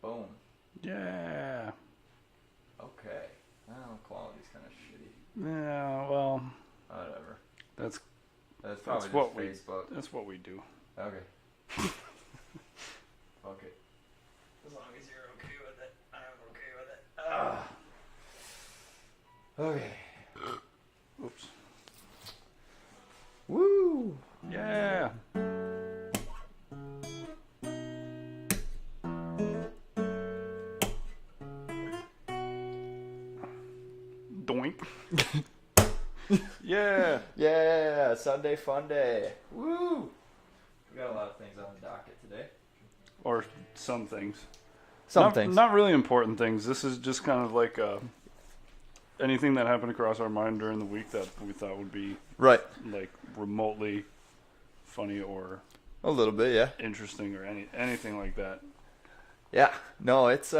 Boom. Yeah. Okay. Well, quality's kind of shitty. Yeah, well, Whatever. that's Probably just what Facebook. that's what we do. Okay. Okay. As long as you're okay with it, I'm okay with it. Okay. Oops. Woo! Yeah. Doink. Yeah. Yeah, Sunday fun day. Woo! We got a lot of things on the docket today. Or some things. Some things. Not really important things. This is just kind of like anything that happened across our mind during the week that we thought would be Right. like remotely funny or A little bit, yeah. interesting or anything like that. Yeah. No, it's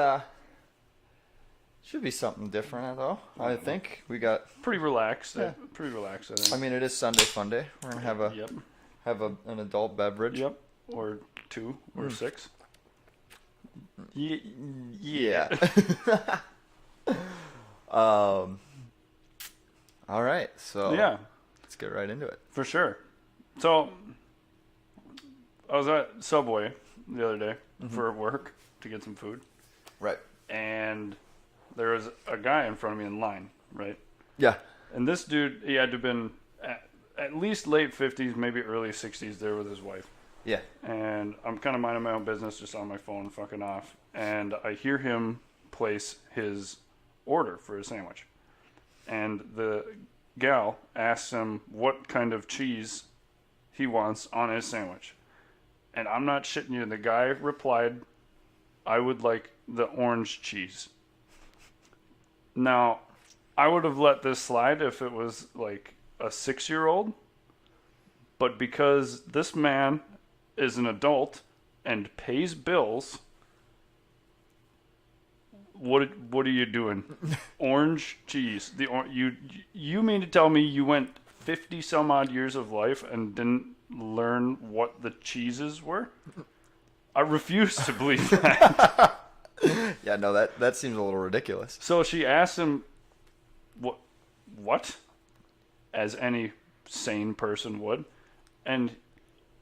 should be something different though. I think we got. Pretty relaxed. Yeah. Pretty relaxed, I think. I mean, it is Sunday fun day. We're gonna have an adult beverage. Yep. Or 2 or 6. Yeah. All right. So Yeah, let's get right into it. for sure. So I was at Subway the other day for work to get some food, Right. and there was a guy in front of me in line, right? Yeah. And this dude, he had to have been at least late 50s, maybe early 60s there with his wife. Yeah. And I'm kind of minding my own business, just on my phone, fucking off. And I hear him place his order for his sandwich. And the gal asks him what kind of cheese he wants on his sandwich. And I'm not shitting you. The guy replied, I would like the orange cheese. Now, I would have let this slide if it was like a 6-year-old. But because this man is an adult and pays bills, what are you doing? Orange cheese. You mean to tell me you went 50 some odd years of life and didn't learn what the cheeses were? I refuse to believe that. Yeah. No, that seems a little ridiculous. So she asked him, what? As any sane person would. And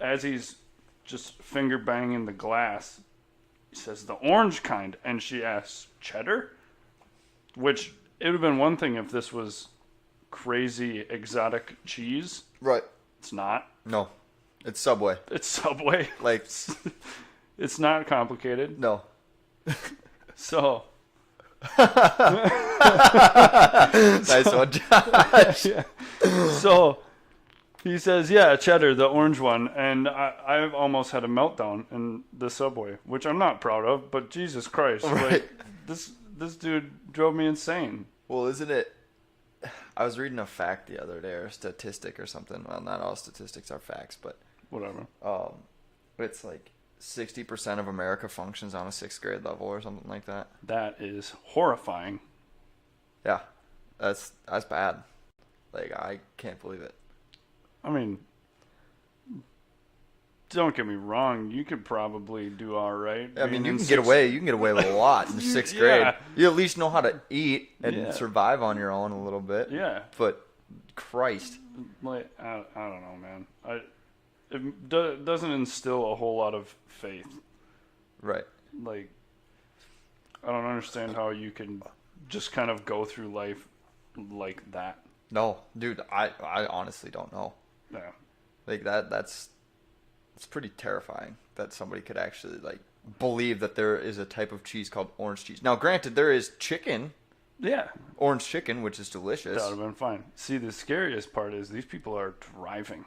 as he's just finger banging the glass, he says, the orange kind. And she asks, cheddar? Which, it would have been one thing if this was crazy exotic cheese. Right. It's not. No, it's Subway. It's Subway. Like, It's not complicated. no. So. Nice one, Josh. Yeah. So he says, yeah, cheddar, the orange one. And I've almost had a meltdown in the Subway, which I'm not proud of, but Jesus Christ. Right. Like, this dude drove me insane. Well, isn't it? I was reading a fact the other day, or a statistic or something. Well, not all statistics are facts, but Whatever. it's like 60% of America functions on a 6th grade level or something like that. That is horrifying. Yeah, that's bad. Like, I can't believe it. I mean, don't get me wrong. You could probably do all right. I mean, being you in can get sixth- away. You can get away with a lot in 6th grade. Yeah. You at least know how to eat and Yeah. survive on your own a little bit. Yeah. But Christ. Like, I don't know, man. It doesn't instill a whole lot of faith. Right. Like, I don't understand how you can just kind of go through life like that. No, dude, I honestly don't know. Yeah. Like it's pretty terrifying that somebody could actually like believe that there is a type of cheese called orange cheese. Now, granted, there is chicken, Yeah. orange chicken, which is delicious. That would have been fine. See, the scariest part is these people are driving.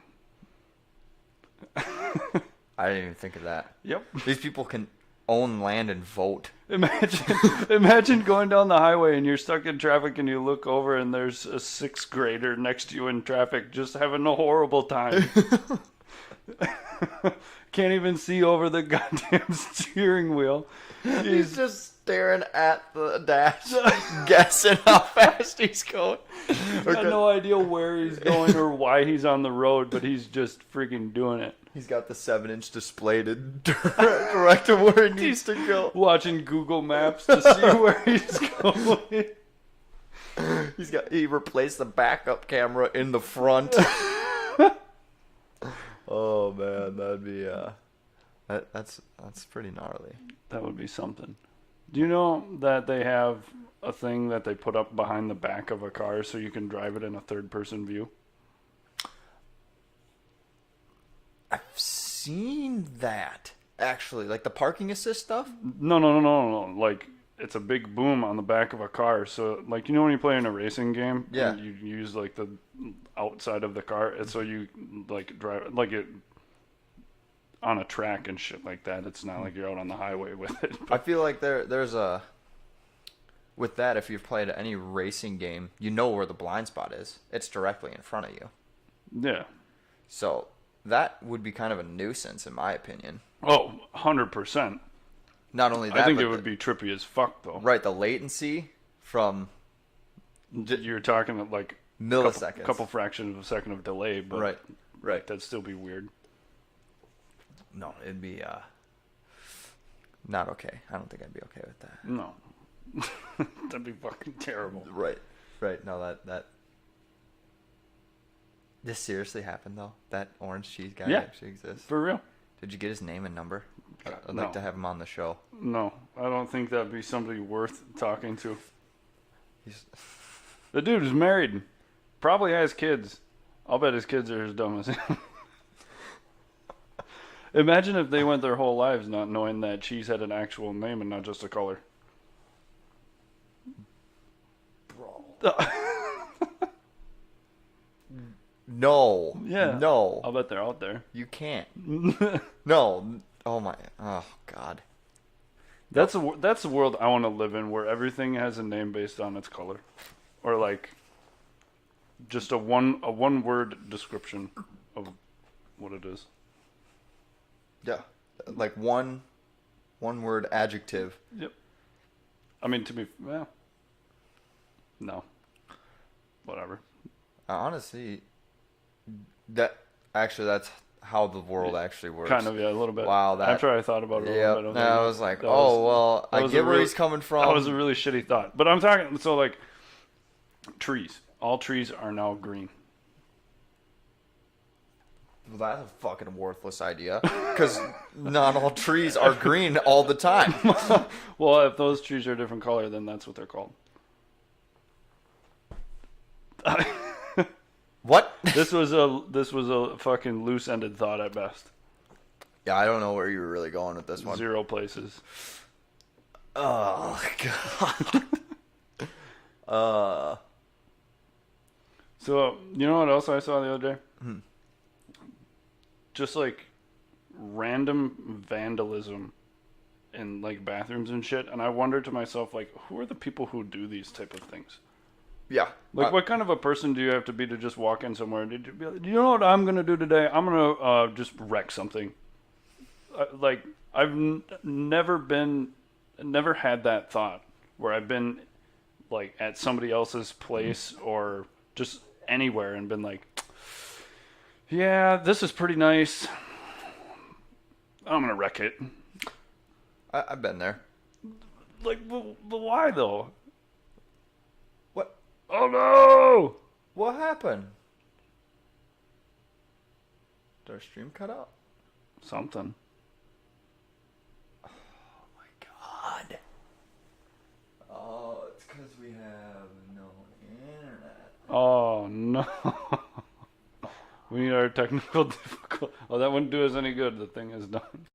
I didn't even think of that. Yep. These people can own land and vote. Imagine going down the highway and you're stuck in traffic and you look over and there's a 6th grader next to you in traffic just having a horrible time. Can't even see over the goddamn steering wheel. He's just staring at the dash, guessing how fast he's going. Got no idea where he's going or why he's on the road, but he's just freaking doing it. He's got the 7-inch display to direct him where he needs to go. Watching Google Maps to see where he's going. He replaced the backup camera in the front. Oh man, that'd be that's pretty gnarly. That would be something. Do you know that they have a thing that they put up behind the back of a car so you can drive it in a third-person view? I've seen that actually, like the parking assist stuff. No. Like, it's a big boom on the back of a car. So, like, you know when you play in a racing game? Yeah. And you use, like, the outside of the car. And so you, like, drive, like, it on a track and shit like that. It's not like you're out on the highway with it. I feel like there's a... With that, if you've played any racing game, you know where the blind spot is. It's directly in front of you. Yeah. So that would be kind of a nuisance, in my opinion. Oh, 100%. Not only that, I think but it would be trippy as fuck, though. right, the latency from You're talking like milliseconds. couple fractions of a second of delay, but right. that'd still be weird. No, it'd be not okay. I don't think I'd be okay with that. No. That'd be fucking terrible. Right. No, that. This seriously happened though. That orange cheese guy actually exists. For real. Did you get his name and number? I'd No. like to have him on the show. No, I don't think that'd be somebody worth talking to. He's The dude is married. Probably has kids. I'll bet his kids are as dumb as him. Imagine if they went their whole lives not knowing that cheese had an actual name and not just a color. bro. No. Yeah. No. I'll bet they're out there. You can't. No. Oh my. Oh God. That's the world I want to live in, where everything has a name based on its color, or like just a one word description of what it is. Yeah. Like one word adjective. Yep. I mean, to be well, no, whatever. Honestly, that's how the world actually works. Kind of, yeah, a little bit. Wow, that. After I thought about it a little bit, I was like, well, I get where he's coming from. That was a really shitty thought. But I'm talking, so like, trees. All trees are now green. Well, that's a fucking worthless idea. Because not all trees are green all the time. Well, if those trees are a different color, then that's what they're called. What? This was a fucking loose-ended thought at best. Yeah, I don't know where you were really going with this one. 0 places. Oh God. So, you know what else I saw the other day? Just like random vandalism in like bathrooms and shit, and I wondered to myself, like, who are the people who do these type of things? Yeah. Like, what kind of a person do you have to be to just walk in somewhere? Did you be like, you know what I'm gonna do today? I'm gonna just wreck something. Like, I've never had that thought where I've been like at somebody else's place or just anywhere and been like, yeah, this is pretty nice. I'm gonna wreck it. I've been there. Like, but why though? What? Oh no! What happened? Did our stream cut out? Something. Oh my God. Oh, it's because we have no internet. Oh no. We need our technical difficulty. Oh, that wouldn't do us any good. The thing is done.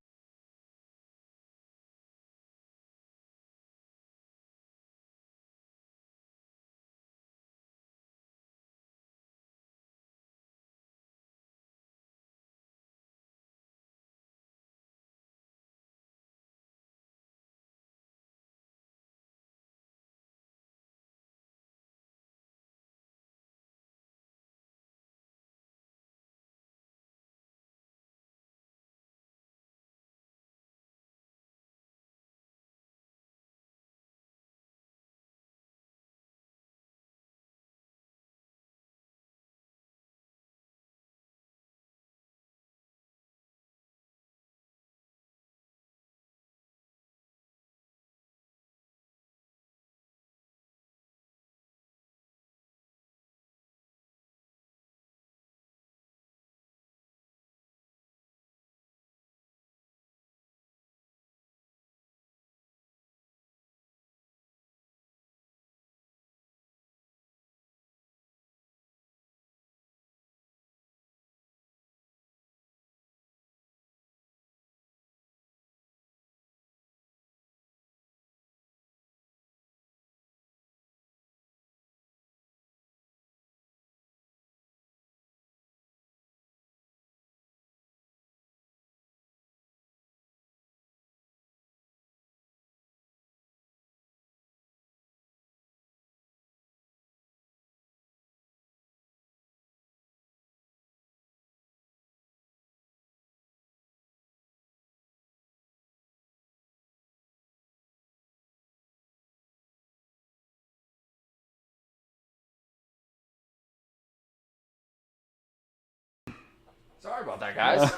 Sorry about that, guys.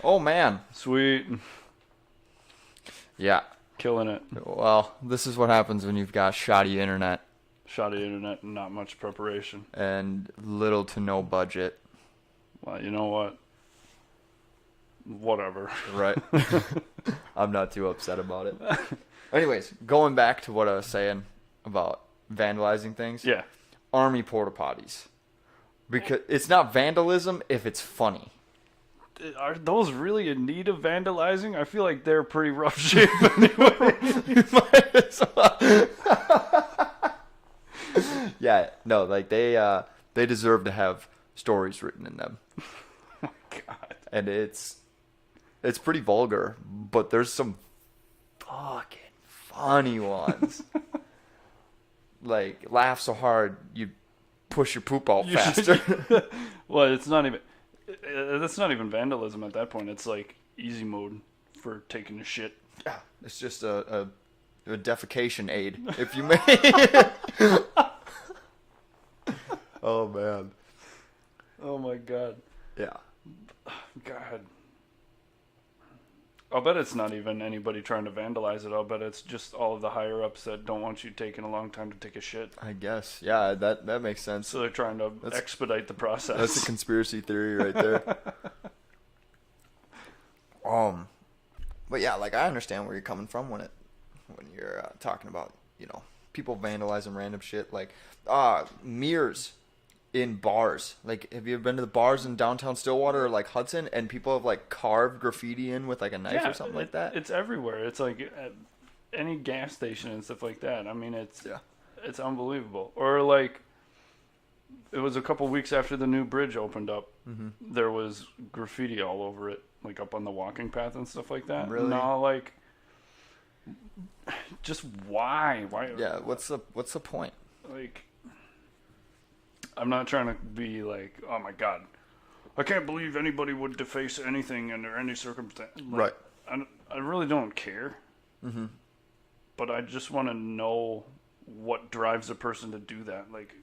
Oh, man. Sweet. Yeah. Killing it. Well, this is what happens when you've got shoddy internet. Shoddy internet and not much preparation. And little to no budget. Well, you know what? Whatever. Right. I'm not too upset about it. Anyways, going back to what I was saying about vandalizing things. Yeah. Army porta potties. Because it's not vandalism if it's funny. Are those really in need of vandalizing? I feel like they're pretty rough shape anyway. Might as well. Yeah, no, like they deserve to have stories written in them. Oh, God. And it's pretty vulgar, but there's some fucking funny ones. Like, laugh so hard you push your poop out faster. Well, it's not even. That's not even vandalism at that point. It's like easy mode for taking a shit. Yeah, it's just a defecation aid, if you may. Oh, man. Oh my God. Yeah. God. I'll bet it's not even anybody trying to vandalize it. I'll bet it's just all of the higher ups that don't want you taking a long time to take a shit. I guess. Yeah, that makes sense. So they're trying to expedite the process. That's a conspiracy theory right there. But yeah, like I understand where you're coming from when you're talking about, people vandalizing random shit like mirrors in bars. Like, have you ever been to the bars in downtown Stillwater or like Hudson, and people have like carved graffiti in with like a knife or something like that? It's everywhere. It's like at any gas station and stuff like that. I mean, it's unbelievable. Or like, it was a couple weeks after the new bridge opened up. Mm-hmm. There was graffiti all over it, like up on the walking path and stuff like that. Really? No, like, just why? Why? Yeah. What's the point? Like, I'm not trying to be like, oh my God, I can't believe anybody would deface anything under any circumstance. Like, right. I really don't care. Mm-hmm. But I just want to know what drives a person to do that. Like,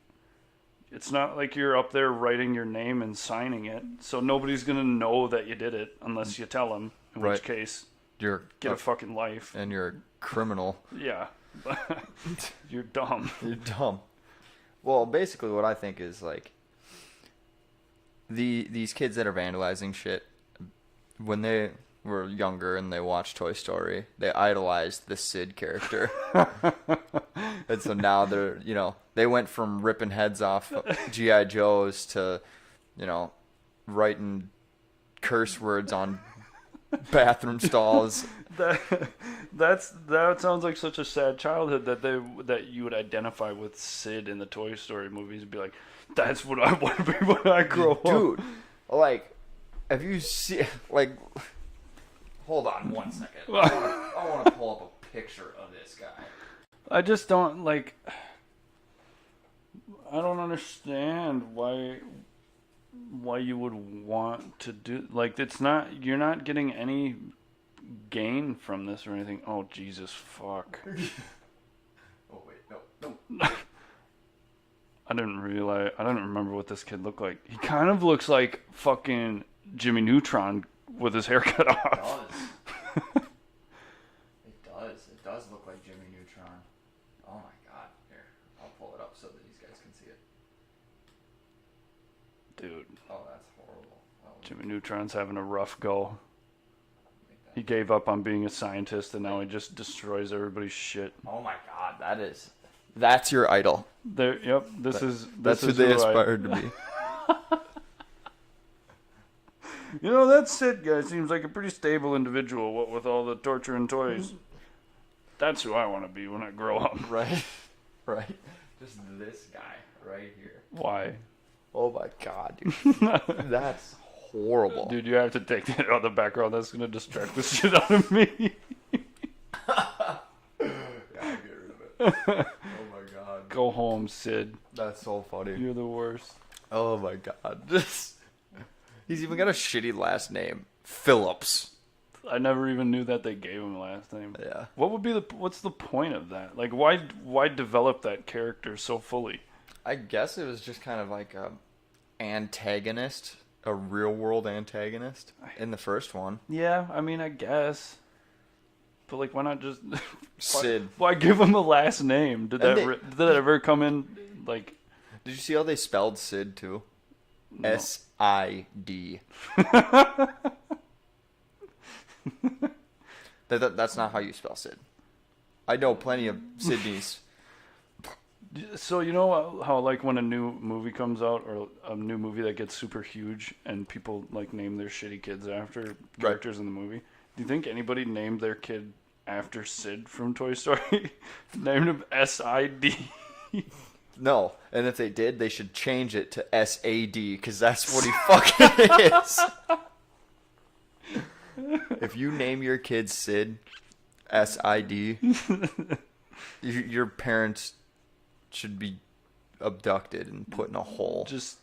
it's not like you're up there writing your name and signing it, so nobody's gonna know that you did it unless you tell them. In which case, you're get a fucking life. And you're a criminal. Yeah, you're dumb. You're dumb. Well, basically, what I think is like these kids that are vandalizing shit, when they were younger and they watched Toy Story, they idolized the Sid character. And so now they're, they went from ripping heads off G.I. Joes to, writing curse words on bathroom stalls. That sounds like such a sad childhood that you would identify with Sid in the Toy Story movies and be like, that's what I want to be when I grow up. Dude, like, have you seen, like, hold on one second. I want to pull up a picture of this guy. I just don't, like, I don't understand why you would want to do, like, you're not getting any gain from this or anything. Oh, Jesus, fuck. Oh, wait, no. I didn't remember what this kid looked like. He kind of looks like fucking Jimmy Neutron with his hair cut off. It does look like Jimmy Neutron. Oh my God. Here, I'll pull it up so that these guys can see it. Dude. Oh, that's horrible. Jimmy Neutron's having a rough go. He gave up on being a scientist and now he just destroys everybody's shit. Oh my God, that's your idol. That's who they aspired to be. That Sid guy seems like a pretty stable individual, what with all the torture and toys. That's who I want to be when I grow up. Right. Just this guy right here. Why? Oh my God, dude. That's horrible. Dude, you have to take that out of the background. That's going to distract the shit out of me. Yeah, get rid of it. Oh my God. Go home, Sid. That's so funny. You're the worst. Oh my God. He's even got a shitty last name. Phillips. I never even knew that they gave him a last name. Yeah. What's the point of that? Like, why develop that character so fully? I guess it was just kind of like a antagonist a real world antagonist in the first one. Yeah, I mean, I guess. But like, why not just Sid. Why give him a last name? Did And did that ever come in? Like, Did you see how they spelled Sid too? no. SID. That's not how you spell Sid. I know plenty of Sydneys. So you know how like when a new movie comes out or a new movie that gets super huge and people like name their shitty kids after characters in the movie? Do you think anybody named their kid after Sid from Toy Story? Named him SID? No, and if they did, they should change it to SAD because that's what he fucking is. If you name your kid Sid, SID, your parents should be abducted and put in a hole. Just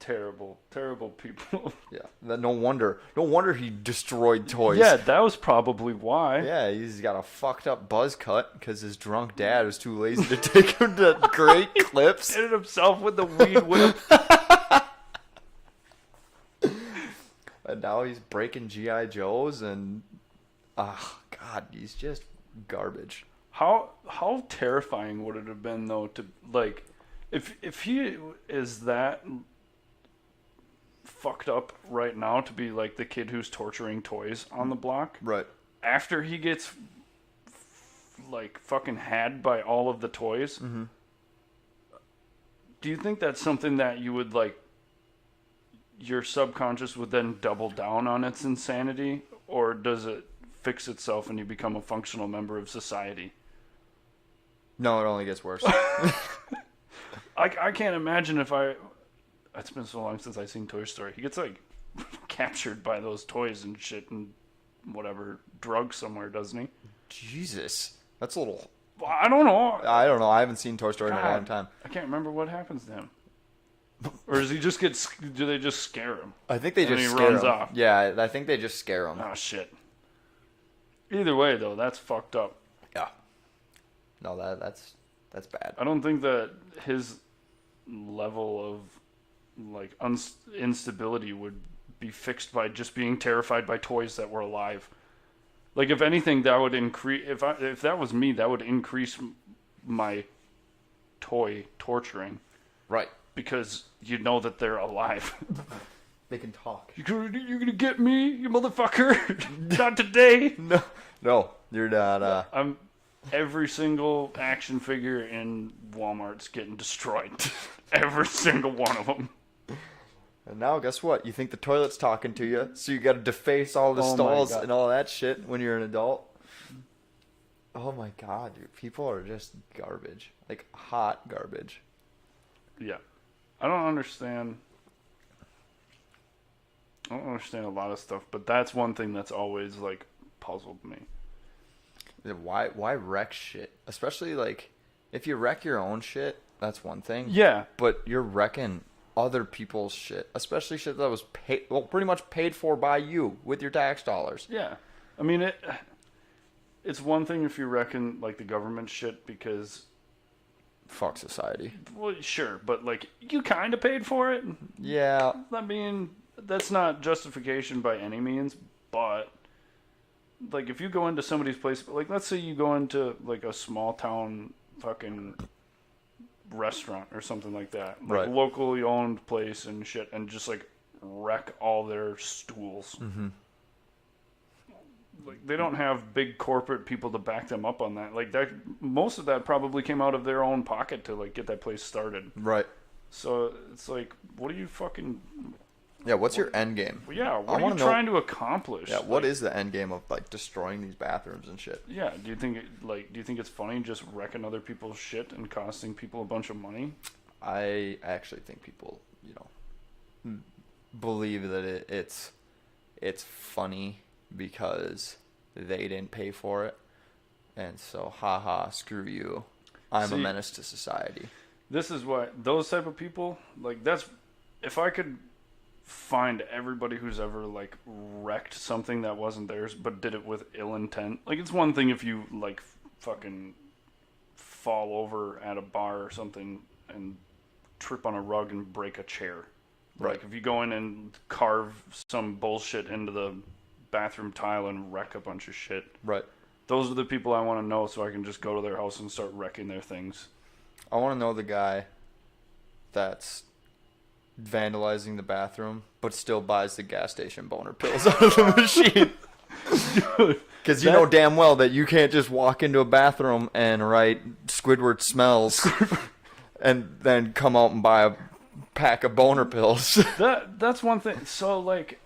terrible, terrible people. Yeah, no wonder he destroyed toys. Yeah, that was probably why. Yeah, he's got a fucked up buzz cut because his drunk dad was too lazy to take him to great clips. Hit himself with the weed whip. And now he's breaking G.I. Joes and, God, he's just garbage. How terrifying would it have been though to like, if he is that fucked up right now to be like the kid who's torturing toys on the block. Right. After he gets like fucking had by all of the toys. Mm-hmm. Do you think that's something that you would like? Your subconscious would then double down on its insanity, or does it fix itself and you become a functional member of society? No, it only gets worse. I can't imagine if I. It's been so long since I've seen Toy Story. He gets like captured by those toys and shit and whatever drugs somewhere, doesn't he? Jesus, that's a little. I don't know. I don't know. I haven't seen Toy Story in a long time. I can't remember what happens to him. Or does he just get? Do they just scare him? I think they And just he scare runs him. off. Yeah, I think they just scare him. Oh shit. Either way, though, that's fucked up. Yeah. No, that's bad. I don't think that his level of like instability would be fixed by just being terrified by toys that were alive. Like if anything, that would increase. If that was me, that would increase my toy torturing. Right. Because you know that they're alive. They can talk. You're gonna get me, you motherfucker! Not today. No, you're not. I'm every single action figure in Walmart's getting destroyed. Every single one of them. And now, guess what? You think the toilet's talking to you, so you got to deface all the stalls and all that shit when you're an adult. Oh my god, dude! People are just garbage, like hot garbage. Yeah, I don't understand a lot of stuff, but that's one thing that's always like puzzled me. Why wreck shit? Especially like if you wreck your own shit, that's one thing. Yeah, but you're wrecking other people's shit, especially shit that was pretty much paid for by you with your tax dollars. Yeah, I mean it's one thing if you reckon like the government shit because fuck society. Well, sure, but like you kind of paid for it. Yeah, I mean that's not justification by any means, but like if you go into somebody's place, like let's say you go into like a small town fucking restaurant or something like that, like right. Locally owned place and shit, and just like wreck all their stools. Mm-hmm. Like they don't have big corporate people to back them up on that. Like that, most of that probably came out of their own pocket to like get that place started. Right. So it's like, what are you fucking? Yeah, what's your end game? Yeah, what are you trying to accomplish? Yeah, what is the end game of like destroying these bathrooms and shit? Yeah, do you think it's funny just wrecking other people's shit and costing people a bunch of money? I actually think people, believe that it's funny because they didn't pay for it, and so haha, screw you. I'm a menace to society. This is what those type of people like. That's if I could find everybody who's ever like wrecked something that wasn't theirs but did it with ill intent. Like it's one thing if you like fucking fall over at a bar or something and trip on a rug and break a chair. Right. Like if you go in and carve some bullshit into the bathroom tile and wreck a bunch of shit. Right. Those are the people I want to know so I can just go to their house and start wrecking their things. I want to know the guy that's vandalizing the bathroom but still buys the gas station boner pills out of the machine. Because you know damn well that you can't just walk into a bathroom and write Squidward smells and then come out and buy a pack of boner pills. That's one thing. So, like,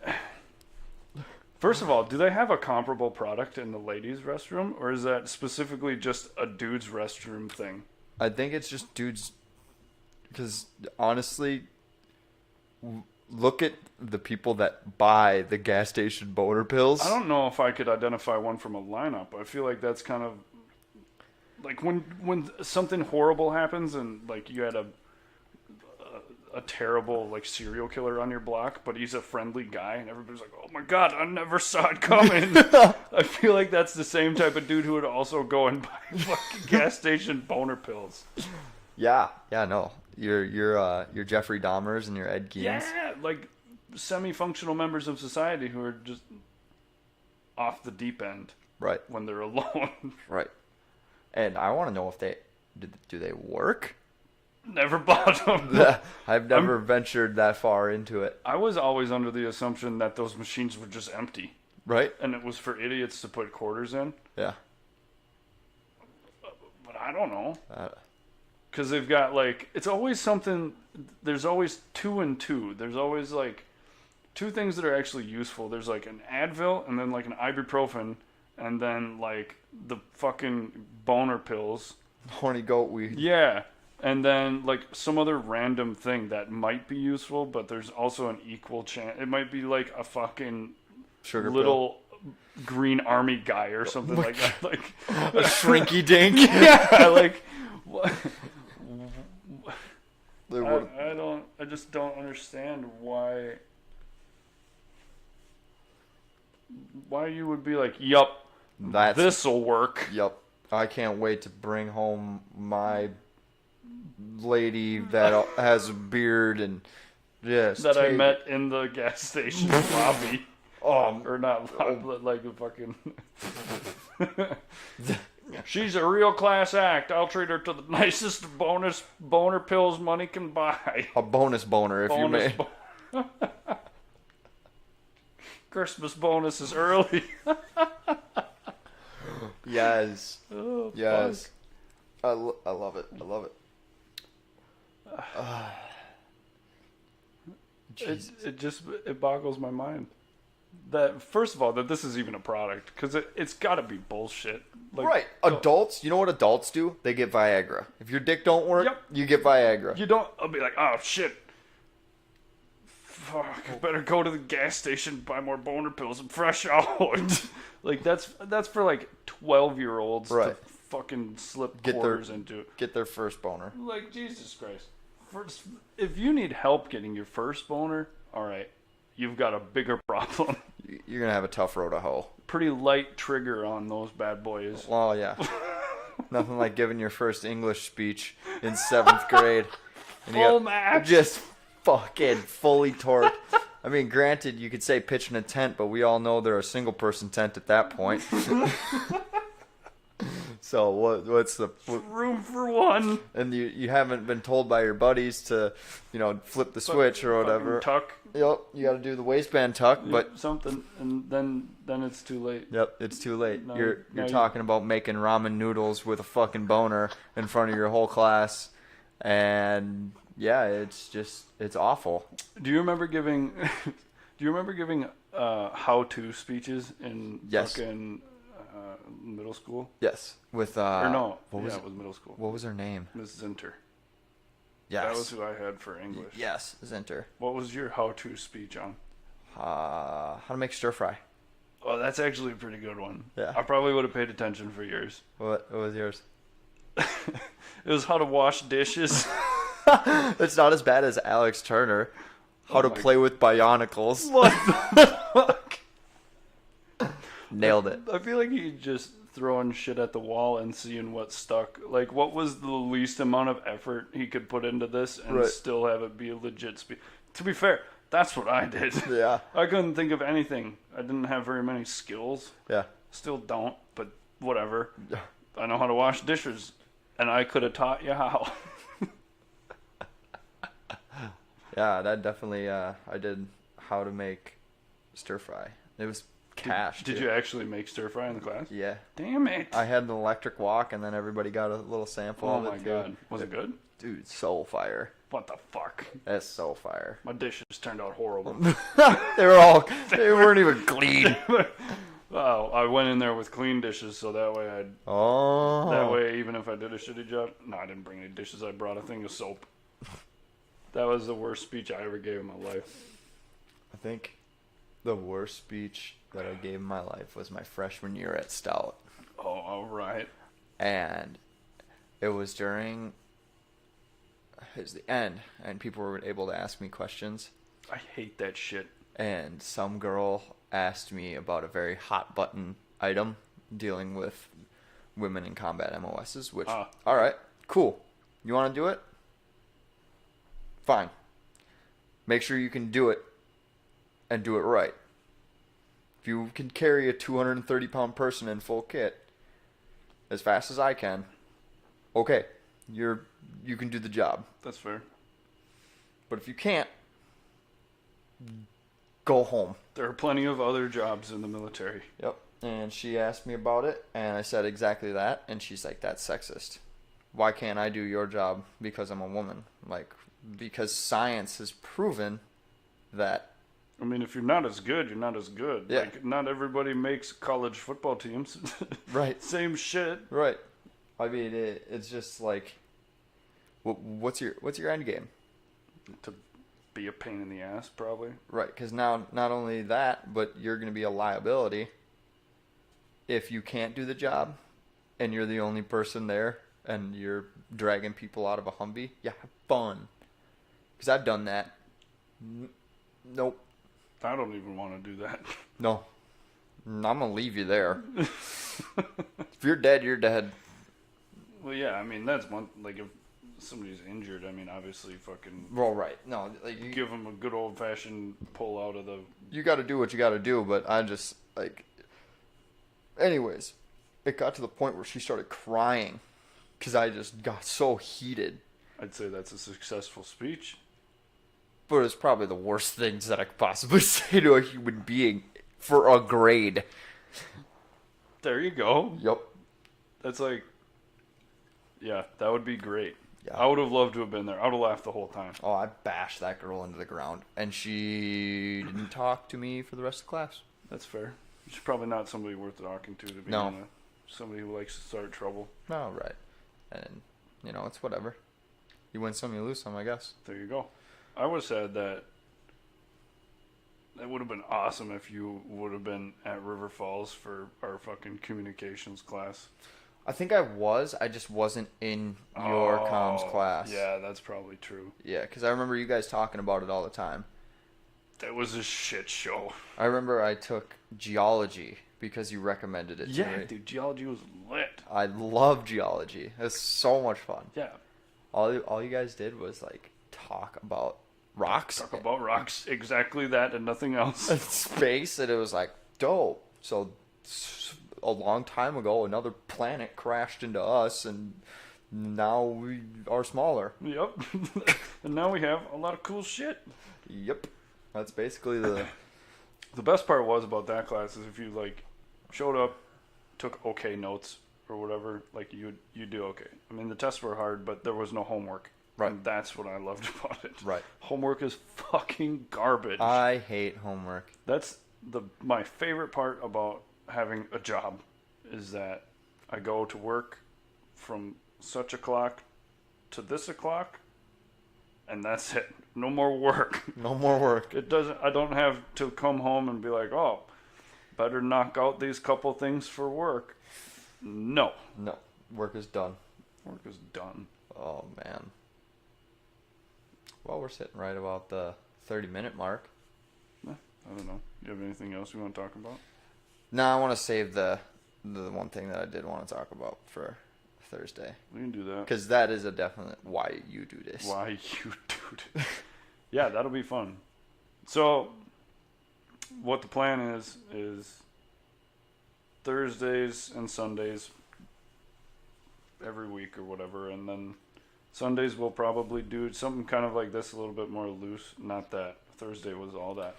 first of all, do they have a comparable product in the ladies' restroom? Or is that specifically just a dude's restroom thing? I think it's just dudes. Because, honestly, look at the people that buy the gas station boner pills. I don't know if I could identify one from a lineup. I feel like that's kind of like when something horrible happens and like you had a terrible like serial killer on your block, but he's a friendly guy and everybody's like, "Oh my god, I never saw it coming." I feel like that's the same type of dude who would also go and buy fucking gas station boner pills. Yeah, no. Your Jeffrey Dahmers and your Ed Geins. Yeah, like semi-functional members of society who are just off the deep end. Right. When they're alone. Right. And I want to know if do they work? Never bought them. I've never ventured that far into it. I was always under the assumption that those machines were just empty. Right. And it was for idiots to put quarters in. Yeah. But I don't know. Because they've got, like, it's always something, there's always 2 and 2. There's always, like, 2 things that are actually useful. There's, like, an Advil and then, like, an ibuprofen and then, like, the fucking boner pills. Horny goat weed. Yeah. And then, like, some other random thing that might be useful, but there's also an equal chance. It might be, like, a fucking sugar little green army guy or something like that. Like a shrinky dink. Yeah, like... What? I just don't understand why you would be like, yup, this'll work. Yup. I can't wait to bring home my lady that has a beard and that I met in the gas station lobby. Or not lobby, but like a fucking... She's a real class act. I'll treat her to the nicest boner pills money can buy. A bonus boner, if you may. Christmas bonus is early. Yes. Oh, yes. I love it. I love it. It boggles my mind. That first of all, that this is even a product, because it's got to be bullshit. Like, right, adults. You know what adults do? They get Viagra. If your dick don't work, you get Viagra. You don't. I'll be like, oh shit, fuck! I better go to the gas station, buy more boner pills, and fresh out. Like that's for like 12-year-olds to fucking slip quarters into. Get their first boner. Like Jesus Christ! If you need help getting your first boner, all right. You've got a bigger problem. You're going to have a tough road to hoe. Pretty light trigger on those bad boys. Well, yeah. Nothing like giving your first English speech in 7th grade. And full match. Just fucking fully torqued. I mean, granted, you could say pitching a tent, but we all know they're a single-person tent at that point. So what's the room for one? And you haven't been told by your buddies to, flip the switch or whatever. Tuck. Yep, you got to do the waistband tuck, but something, and then it's too late. Yep, it's too late. No, you're talking about making ramen noodles with a fucking boner in front of your whole class, and yeah, it's awful. Do you remember giving how-to speeches in fucking middle school? Yes, with or no, it was middle school. What was her name? Ms. Zinter. Yes. That was who I had for English. Yes, Zinter. What was your how-to speech on? How to make stir fry. Oh, that's actually a pretty good one. Yeah. I probably would have paid attention for yours. What was yours? It was how to wash dishes. It's not as bad as Alex Turner. How to play with Bionicles. What the fuck? Nailed it. I feel like he just throwing shit at the wall and seeing what stuck. Like, what was the least amount of effort he could put into this and still have it be a legit speech? To be fair, that's what I did. Yeah. I couldn't think of anything. I didn't have very many skills. Yeah. Still don't, but whatever. I know how to wash dishes, and I could have taught you how. Yeah, that definitely, I did how to make stir fry. It was cash. Did too. you actually make stir fry in the class? Yeah. Damn it. I had an electric wok, and then everybody got a little sample Oh of it, my too. god. Was it good? Dude, so fire. What the fuck? That's so fire. My dishes turned out horrible. They weren't even clean. Oh, I went in there with clean dishes, so that way Oh. even if I did a shitty job, no, I didn't bring any dishes. I brought a thing of soap. That was the worst speech I ever gave in my life. I think the worst speech that I gave in my life was my freshman year at Stout. Oh, all right. And it was during the end, and people were able to ask me questions. I hate that shit. And some girl asked me about a very hot button item dealing with women in combat MOSs, which, all right, cool. You want to do it? Fine. Make sure you can do it and do it right. If you can carry a 230-pound person in full kit as fast as I can, okay, you can do the job. That's fair. But if you can't, go home. There are plenty of other jobs in the military. Yep. And she asked me about it, and I said exactly that, and she's like, that's sexist. Why can't I do your job because I'm a woman? Like, because science has proven that. I mean, if you're not as good, you're not as good. Yeah. Like, not everybody makes college football teams. Right. Same shit. Right. I mean, it's just like, what's your end game? To be a pain in the ass, probably. Right, because now not only that, but you're going to be a liability if you can't do the job, and you're the only person there, and you're dragging people out of a Humvee. Yeah, have fun. Because I've done that. Nope. I don't even want to do that. No. I'm going to leave you there. If you're dead, you're dead. Well, yeah, I mean, that's one, like, if somebody's injured, I mean, obviously fucking Well, right. No, like you give them a good old-fashioned pull out of the... You got to do what you got to do, but I just, like... Anyways, it got to the point where she started crying because I just got so heated. I'd say that's a successful speech. But it's probably the worst things that I could possibly say to a human being for a grade. There you go. Yep. That's like... Yeah, that would be great. Yeah. I would have loved to have been there. I would have laughed the whole time. Oh, I bashed that girl into the ground. And she didn't talk to me for the rest of the class. That's fair. She's probably not somebody worth talking to be No. honest. Somebody who likes to start trouble. No, right. And, it's whatever. You win some, you lose some, I guess. There you go. I would have said that it would have been awesome if you would have been at River Falls for our fucking communications class. I think I just wasn't in your comms class. Yeah, that's probably true. Yeah, because I remember you guys talking about it all the time. That was a shit show. I remember I took geology because you recommended it to Yeah, me. dude, geology was lit. I love geology. It was so much fun. Yeah. All you guys did was, like, talk about rocks. Talk about rocks, exactly that and nothing else. And space, and it was like, dope. So, a long time ago, another planet crashed into us, and now we are smaller. Yep. And now we have a lot of cool shit. Yep. That's basically the... The best part was about that class is if you, like, showed up, took okay notes or whatever, like, you do okay. I mean, the tests were hard, but there was no homework. Right. And that's what I loved about it. Right. Homework is fucking garbage. I hate homework. That's my favorite part about having a job is that I go to work from such o'clock to this o'clock, and that's it. No more work. No more work. I don't have to come home and be like, oh, better knock out these couple things for work. No. No. Work is done. Work is done. Oh, man. Well, we're sitting right about the 30-minute mark. I don't know. Do you have anything else you want to talk about? No, I want to save the one thing that I did want to talk about for Thursday. We can do that. Because that is a definite why you do this. Why you do it. Yeah, that'll be fun. So, what the plan is Thursdays and Sundays every week or whatever, and then Sundays we'll probably do something kind of like this, a little bit more loose. Not that Thursday was all that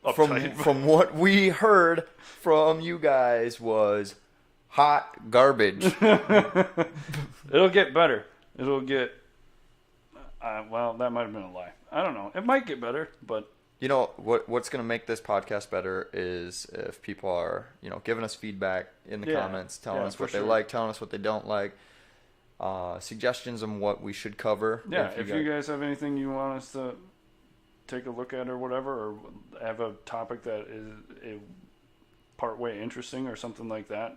uptight. From what we heard from you guys was hot garbage. It'll get better. It'll get. Well, that might have been a lie. I don't know. It might get better, but You know what's going to make this podcast better is if people are, giving us feedback in the comments, telling us what they like, telling us what they don't like, suggestions on what we should cover. Yeah, if you guys have anything you want us to take a look at or whatever, or have a topic that is part way interesting or something like that,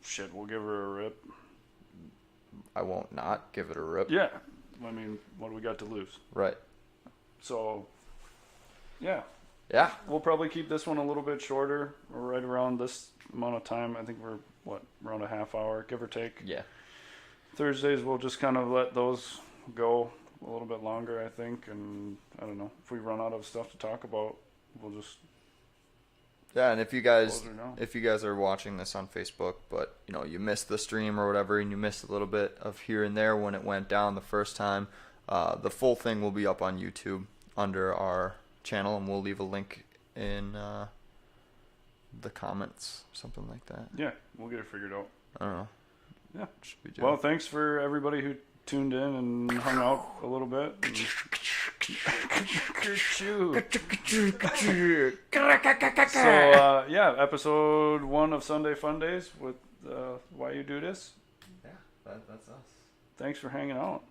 shit, we'll give her a rip. I won't not give it a rip. Yeah. I mean, what do we got to lose? Right. So, yeah. Yeah. We'll probably keep this one a little bit shorter, or right around this amount of time. I think we're, around a half hour, give or take. Yeah. Thursdays, we'll just kind of let those go a little bit longer, I think. And, I don't know, if we run out of stuff to talk about, we'll just... Yeah, and if you guys are watching this on Facebook, but you missed the stream or whatever, and you missed a little bit of here and there when it went down the first time, the full thing will be up on YouTube under our channel, and we'll leave a link in the comments, something like that. Yeah, we'll get it figured out. I don't know. Yeah. Well, thanks for everybody who tuned in and hung out a little bit. So, yeah, episode 1 of Sunday Fundays with Why You Do This. Yeah, that's us. Thanks for hanging out.